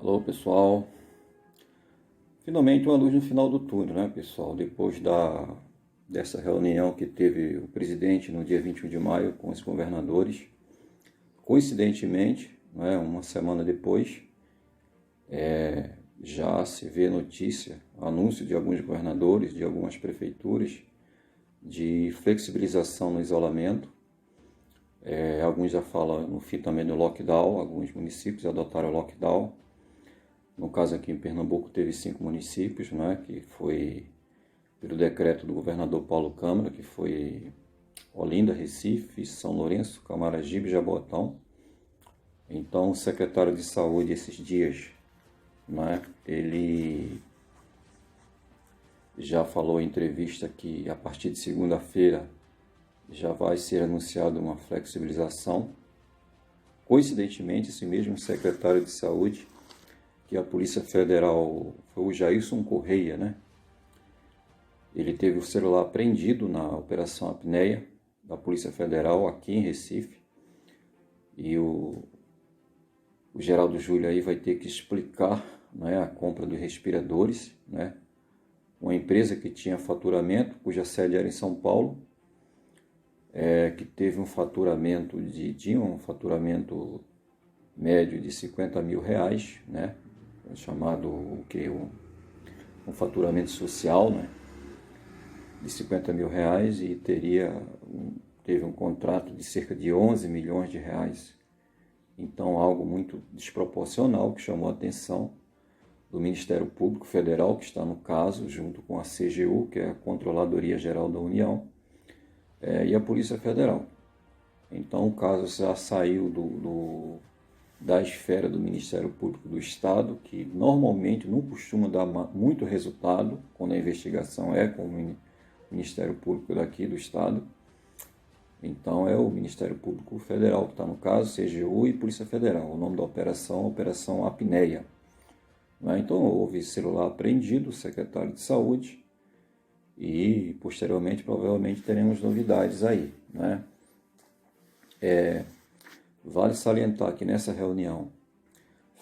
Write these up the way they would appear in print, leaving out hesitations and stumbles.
Alô, pessoal. Finalmente uma luz no final do túnel, né, pessoal? Depois dessa reunião que teve o presidente no dia 21 de maio com os governadores, coincidentemente, né, uma semana depois, já se vê notícia, anúncio de alguns governadores, de algumas prefeituras, de flexibilização no isolamento. Alguns já falam no fim também do lockdown, alguns municípios adotaram o lockdown. No caso aqui em Pernambuco teve 5 municípios, né, que foi pelo decreto do governador Paulo Câmara, que foi Olinda, Recife, São Lourenço, Camaragibe e Jaboatão. Então o secretário de saúde esses dias, né, ele já falou em entrevista que a partir de segunda-feira já vai ser anunciada uma flexibilização. Coincidentemente, esse mesmo secretário de saúde, que a Polícia Federal, foi o Jailson Correia, né? Ele teve o celular apreendido na Operação Apneia da Polícia Federal aqui em Recife. E o Geraldo Júlio aí vai ter que explicar, né, a compra de respiradores, né? Uma empresa que tinha faturamento, cuja sede era em São Paulo, que teve um faturamento tinha um faturamento médio de R$50 mil, né? Chamado um faturamento social, né? De R$50 mil e teve um contrato de cerca de R$11 milhões. Então, algo muito desproporcional que chamou a atenção do Ministério Público Federal, que está no caso, junto com a CGU, que é a Controladoria Geral da União, e a Polícia Federal. Então, o caso já saiu da esfera do Ministério Público do Estado, que normalmente não costuma dar muito resultado quando a investigação é com o Ministério Público daqui do Estado. Então é o Ministério Público Federal que está no caso, CGU e Polícia Federal. O nome da operação, Operação Apneia. Então houve celular apreendido, o secretário de Saúde, e posteriormente provavelmente teremos novidades aí, né? Vale salientar que nessa reunião,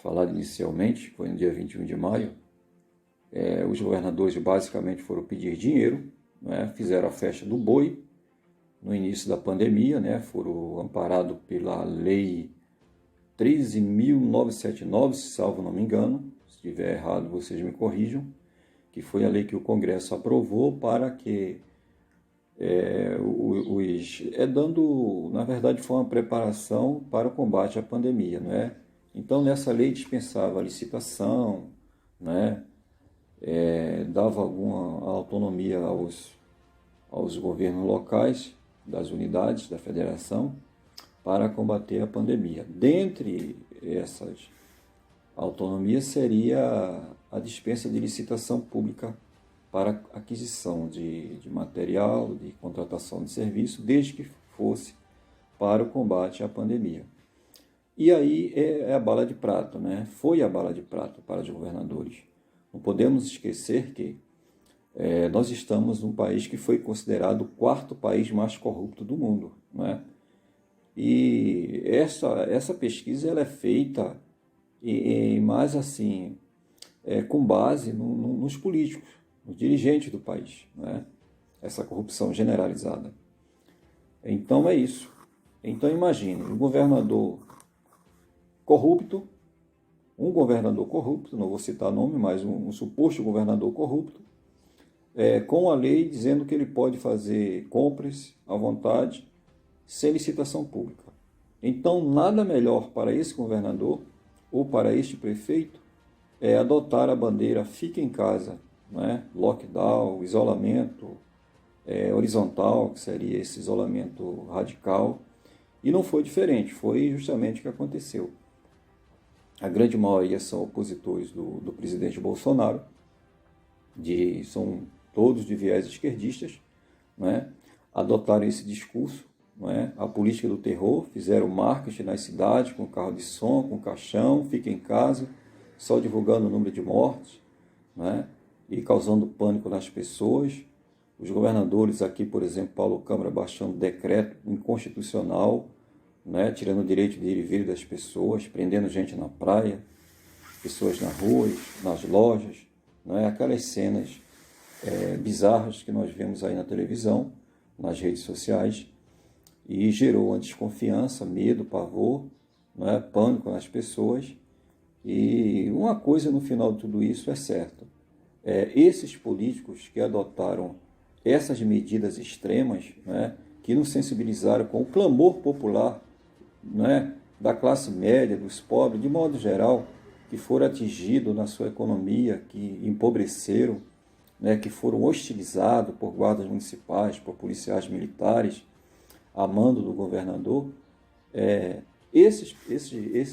falada inicialmente, foi no dia 21 de maio, os governadores basicamente foram pedir dinheiro, né, fizeram a festa do boi no início da pandemia, né, foram amparados pela Lei 13.979, se salvo não me engano, se estiver errado vocês me corrijam, que foi a lei que o Congresso aprovou para que na verdade foi uma preparação para o combate à pandemia, né? Então nessa lei dispensava a licitação, né? Dava alguma autonomia aos governos locais das unidades da federação para combater a pandemia. Dentre essas autonomias seria a dispensa de licitação pública para aquisição de material, de contratação de serviço, desde que fosse para o combate à pandemia. E aí é a bala de prata, né? Foi a bala de prata para os governadores. Não podemos esquecer que nós estamos num país que foi considerado o 4º país mais corrupto do mundo, né? E essa pesquisa ela é feita mais assim, com base nos políticos, os dirigentes do país, né? Essa corrupção generalizada. Então é isso. Então imagine, um governador corrupto, não vou citar nome, mas um suposto governador corrupto, com a lei dizendo que ele pode fazer compras à vontade, sem licitação pública. Então nada melhor para esse governador ou para este prefeito é adotar a bandeira fica em casa, né? Lockdown, isolamento horizontal, que seria esse isolamento radical, e não foi diferente, foi justamente o que aconteceu. A grande maioria são opositores do presidente Bolsonaro, são todos de viés esquerdistas, né? Adotaram esse discurso, né? A política do terror, fizeram marketing nas cidades com carro de som, com caixão, fica em casa, só divulgando o número de mortes, né? E causando pânico nas pessoas. Os governadores aqui, por exemplo, Paulo Câmara baixando decreto inconstitucional, né? Tirando o direito de ir e vir das pessoas, prendendo gente na praia, pessoas nas ruas, nas lojas, não é? Aquelas cenas bizarras que nós vemos aí na televisão, nas redes sociais, e gerou uma desconfiança, medo, pavor, não é? Pânico nas pessoas. E uma coisa no final de tudo isso é certa: esses políticos que adotaram essas medidas extremas, né, que nos sensibilizaram com o clamor popular, né, da classe média, dos pobres, de modo geral, que foram atingidos na sua economia, que empobreceram, né, que foram hostilizados por guardas municipais, por policiais militares, a mando do governador, esses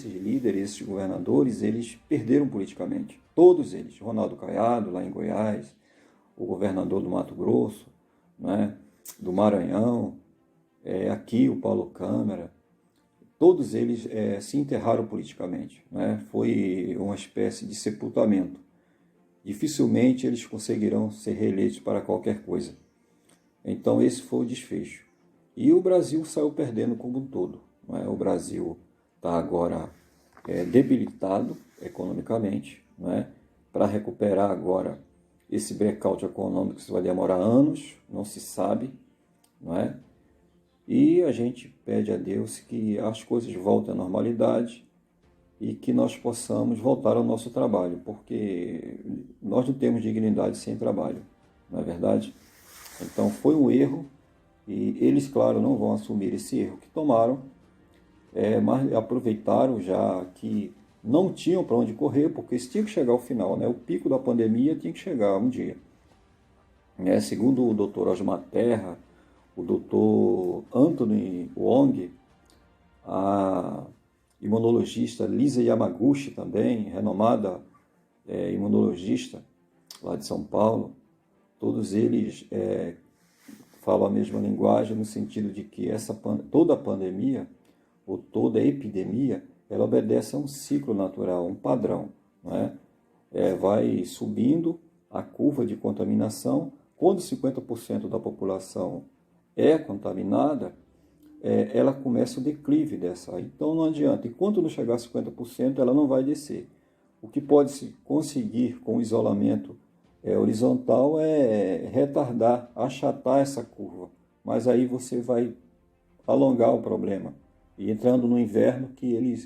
líderes, esses governadores, eles perderam politicamente. Todos eles. Ronaldo Caiado, lá em Goiás, o governador do Mato Grosso, né, do Maranhão, aqui o Paulo Câmara, todos eles se enterraram politicamente. Né? Foi uma espécie de sepultamento. Dificilmente eles conseguirão ser reeleitos para qualquer coisa. Então esse foi o desfecho. E o Brasil saiu perdendo como um todo. Não é? O Brasil está agora debilitado economicamente. Não é? Para recuperar agora esse breakout econômico, isso vai demorar anos, não se sabe. Não é? E a gente pede a Deus que as coisas voltem à normalidade e que nós possamos voltar ao nosso trabalho, porque nós não temos dignidade sem trabalho, não é verdade? Então foi um erro e eles, claro, não vão assumir esse erro que tomaram, mas aproveitaram já que não tinham para onde correr, porque isso tinha que chegar ao final, né? O pico da pandemia tinha que chegar um dia. Segundo o Dr. Osmar Terra, o Dr. Anthony Wong, a imunologista Lisa Yamaguchi também, renomada imunologista lá de São Paulo, todos eles falam a mesma linguagem no sentido de que toda a pandemia, ou toda a epidemia, ela obedece a um ciclo natural, um padrão. Não é? Vai subindo a curva de contaminação. Quando 50% da população é contaminada, ela começa o declive dessa. Então não adianta. Enquanto não chegar a 50%, ela não vai descer. O que pode se conseguir com o isolamento horizontal é retardar, achatar essa curva. Mas aí você vai alongar o problema. E entrando no inverno, que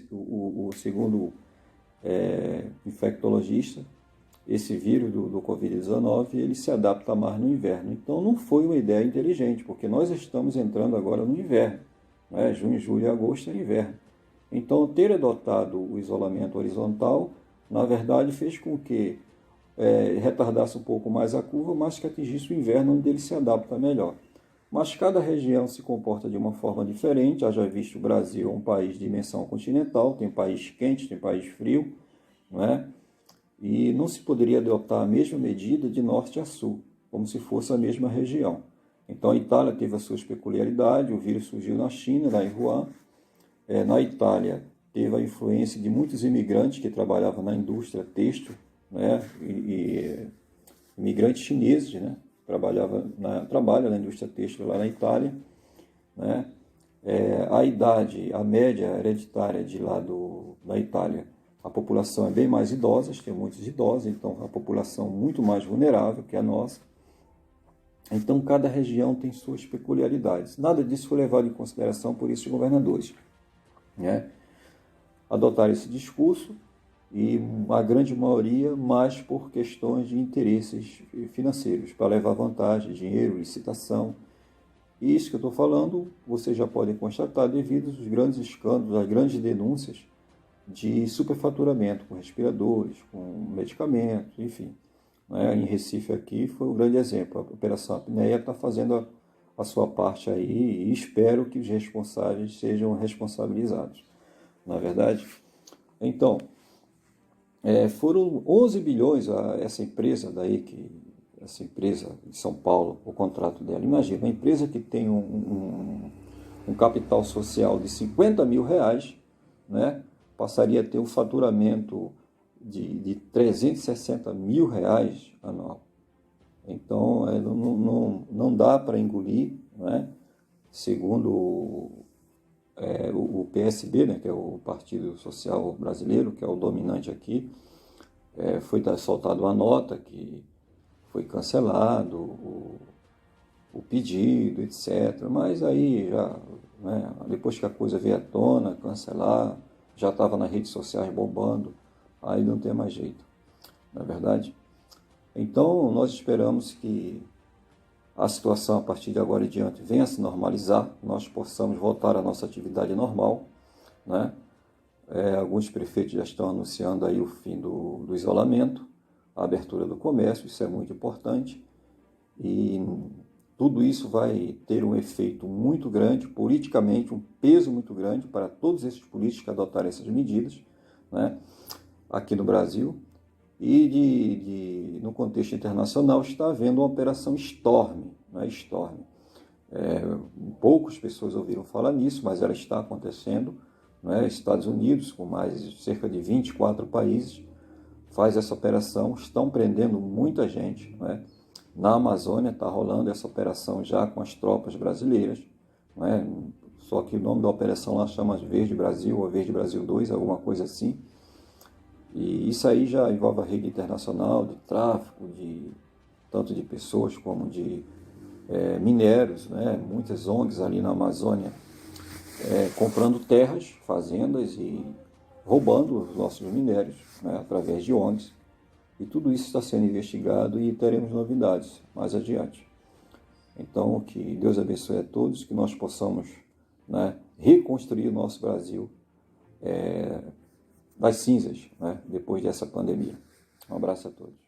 segundo infectologista, esse vírus do Covid-19, ele se adapta mais no inverno. Então não foi uma ideia inteligente, porque nós estamos entrando agora no inverno. Né? Junho, julho e agosto é inverno. Então ter adotado o isolamento horizontal, na verdade, fez com que retardasse um pouco mais a curva, mas que atingisse o inverno, onde ele se adapta melhor. Mas cada região se comporta de uma forma diferente. Haja visto o Brasil é um país de dimensão continental, tem país quente, tem país frio, não é? E não se poderia adotar a mesma medida de norte a sul, como se fosse a mesma região. Então a Itália teve as suas peculiaridades, o vírus surgiu na China, lá em Wuhan. Na Itália teve a influência de muitos imigrantes que trabalhavam na indústria têxtil, né? e imigrantes chineses, né? Trabalham na indústria têxtil lá na Itália. Né? A média hereditária de lá da Itália, a população é bem mais idosa, tem muitos idosos, então a população muito mais vulnerável que a nossa. Então cada região tem suas peculiaridades. Nada disso foi levado em consideração por esses governadores. Né? Adotaram esse discurso, e a grande maioria mais por questões de interesses financeiros, para levar vantagem, dinheiro, licitação. E isso que eu estou falando, vocês já podem constatar devido aos grandes escândalos, às grandes denúncias de superfaturamento com respiradores, com medicamentos, enfim. Né? Em Recife aqui foi um grande exemplo. A Operação Apneia está fazendo a sua parte aí e espero que os responsáveis sejam responsabilizados. Não é verdade? Então, foram 11 bilhões essa empresa essa empresa de São Paulo, o contrato dela. Imagina, uma empresa que tem um capital social de 50 mil reais, né, passaria a ter um faturamento de 360 mil reais anual. Então, não dá para engolir, né, segundo o PSB, né, que é o Partido Social Brasileiro, que é o dominante aqui, foi soltada uma nota que foi cancelado o pedido, etc. Mas aí, já, né, depois que a coisa veio à tona, cancelar, já estava nas redes sociais bombando, aí não tem mais jeito, não é verdade? Então, nós esperamos que a situação, a partir de agora em diante, venha a se normalizar, nós possamos voltar à nossa atividade normal, né? Alguns prefeitos já estão anunciando aí o fim do isolamento, a abertura do comércio, isso é muito importante, e tudo isso vai ter um efeito muito grande, politicamente, um peso muito grande para todos esses políticos que adotarem essas medidas, né, aqui no Brasil. E no contexto internacional está havendo uma operação Storm, né, Storm. Poucas pessoas ouviram falar nisso, mas ela está acontecendo. Né? Estados Unidos, com mais cerca de 24 países, faz essa operação, estão prendendo muita gente. Né? Na Amazônia está rolando essa operação já com as tropas brasileiras. Né? Só que o nome da operação lá chama Verde Brasil ou Verde Brasil 2, alguma coisa assim. E isso aí já envolve a rede internacional de tráfico, tanto de pessoas como de minérios, né? Muitas ONGs ali na Amazônia comprando terras, fazendas e roubando os nossos minérios, né? Através de ONGs. E tudo isso está sendo investigado e teremos novidades mais adiante. Então, que Deus abençoe a todos, que nós possamos, né, reconstruir o nosso Brasil das cinzas, né, depois dessa pandemia. Um abraço a todos.